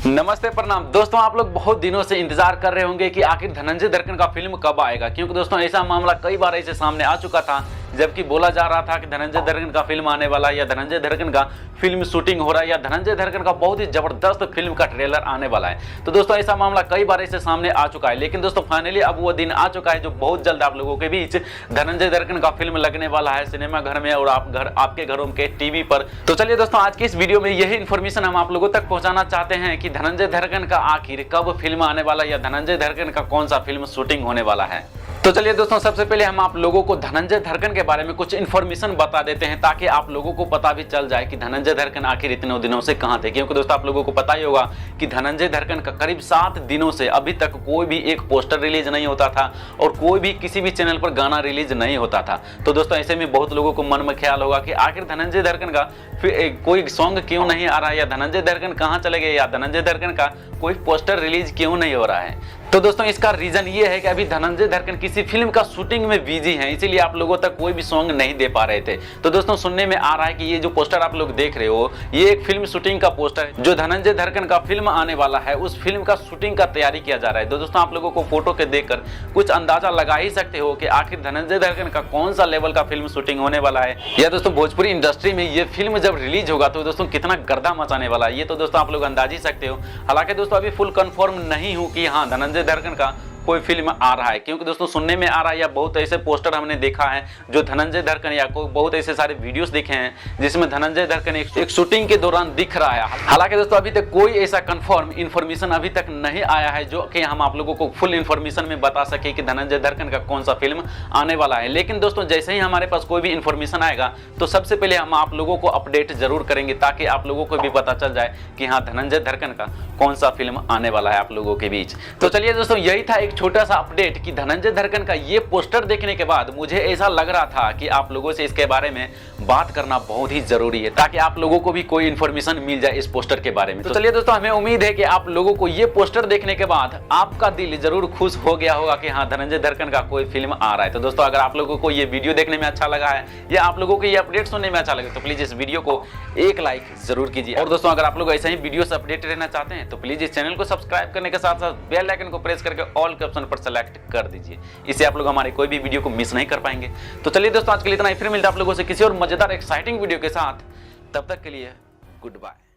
नमस्ते प्रणाम दोस्तों, आप लोग बहुत दिनों से इंतजार कर रहे होंगे कि आखिर धनंजय दर्कन का फिल्म कब आएगा, क्योंकि दोस्तों ऐसा मामला कई बार ऐसे सामने आ चुका था जबकि बोला जा रहा था कि धनंजय दर्कन का फिल्म आने वाला है या धनंजय दर्कन का फिल्म शूटिंग हो रहा है या धनंजय दर्कन का बहुत ही जबरदस्त फिल्म का ट्रेलर आने वाला है। तो दोस्तों ऐसा मामला कई बार ऐसे सामने आ चुका है, लेकिन दोस्तों फाइनली अब वो दिन आ चुका है जो बहुत जल्द आप लोगों के बीच धनंजय दर्कन का फिल्म लगने वाला है सिनेमा घर में और आपके घरों के टीवी पर। तो चलिए दोस्तों, आज की इस वीडियो में यही इन्फॉर्मेशन हम आप लोगों तक पहुंचाना चाहते हैं कि धनंजय दर्कन का आखिर कब फिल्म आने वाला है या धनंजय दर्कन का कौन सा फिल्म शूटिंग होने वाला है। तो चलिए दोस्तों, सबसे पहले हम आप लोगों को धनंजय दर्कन के बारे में कुछ इन्फॉर्मेशन बता देते हैं ताकि आप लोगों को पता भी चल जाए कि धनंजय दर्कन आखिर इतने दिनों से कहां थे। क्योंकि दोस्तों आप लोगों को पता ही होगा कि धनंजय दर्कन का करीब 7 दिनों से अभी तक कोई भी एक पोस्टर रिलीज नहीं होता था और कोई भी किसी भी चैनल पर गाना रिलीज नहीं होता था। तो दोस्तों ऐसे में बहुत लोगों को मन में ख्याल होगा कि आखिर धनंजय दर्कन का कोई सॉन्ग क्यों नहीं आ रहा है या धनंजय दर्कन कहां चले गए या धनंजय दर्कन का कोई पोस्टर रिलीज क्यों नहीं हो रहा है। तो दोस्तों इसका रीजन ये है कि अभी धनंजय दर्कन किसी फिल्म का शूटिंग में बिजी हैं, इसीलिए आप लोगों तक कोई भी सॉन्ग नहीं दे पा रहे थे। तो दोस्तों सुनने में आ रहा है कि ये जो पोस्टर आप लोग देख रहे हो ये एक फिल्म शूटिंग का पोस्टर है जो धनंजय दर्कन का फिल्म आने वाला है उस फिल्म का शूटिंग का तैयारी किया जा रहा है। तो दोस्तों आप लोगों को फोटो के देखकर कुछ अंदाजा लगा ही सकते हो कि आखिर धनंजय दर्कन का कौन सा लेवल का फिल्म शूटिंग होने वाला है या दोस्तों भोजपुरी इंडस्ट्री में ये फिल्म जब रिलीज होगा तो दोस्तों कितना गर्दा मचाने वाला है ये तो दोस्तों आप लोग अंदाज ही सकते हो। हालांकि दोस्तों अभी फुल कंफर्म नहीं हूं कि हाँ धनंजय दर्कन का कोई फिल्म आ रहा है, क्योंकि दोस्तों सुनने में आ रहा है या बहुत ऐसे पोस्टर हमने देखा है जो धनंजय दर्कन या कोई बहुत ऐसे सारे वीडियोस देखे हैं जिसमें धनंजय दर्कन एक शूटिंग के दौरान दिख रहा है। हालांकि दोस्तों अभी तक कोई ऐसा कंफर्म इंफॉर्मेशन अभी तक नहीं आया है जो कि हम आप लोगों को फुल इंफॉर्मेशन में बता सके कि धनंजय दर्कन का कौन सा फिल्म आने वाला है। लेकिन दोस्तों जैसे ही हमारे पास कोई भी इंफॉर्मेशन आएगा तो सबसे पहले हम आप लोगों को अपडेट जरूर करेंगे ताकि आप लोगों को भी पता चल जाए कि हाँ धनंजय दर्कन का कौन सा फिल्म आने वाला है आप लोगों के बीच। तो चलिए दोस्तों, यही था एक छोटा सा अपडेट कि धनंजय दर्कन का ये पोस्टर देखने के बाद मुझे ऐसा लग रहा था कि आप लोगों से इसके बारे में बात करना बहुत ही जरूरी है ताकि आप लोगों को भी कोई इंफॉर्मेशन मिल जाए इस पोस्टर के बारे में। तो चलिए दोस्तों, हमें उम्मीद है कि आप लोगों को ये पोस्टर देखने के बाद आपका दिल जरूर खुश हो गया होगा कि हाँ धनंजय दर्कन का कोई फिल्म आ रहा है। तो दोस्तों अगर आप लोगों को ये वीडियो देखने में अच्छा लगा है या आप लोगों को ये अपडेट सुनने में अच्छा लगे तो प्लीज इस वीडियो को एक लाइक जरूर कीजिए। और दोस्तों अगर आप लोग ऐसे ही वीडियो से अपडेट रहना चाहते हैं तो प्लीज इस चैनल को सब्सक्राइब करने के साथ साथ बेल आइकन को प्रेस करके ऑल के ऑप्शन पर सेलेक्ट कर दीजिए, इससे आप लोग हमारे कोई भी वीडियो को मिस नहीं कर पाएंगे। तो चलिए दोस्तों, आज के लिए इतना ही, फिर मिलता है आप लोगों से किसी और मजेदार एक्साइटिंग वीडियो के साथ। तब तक के लिए गुड बाय।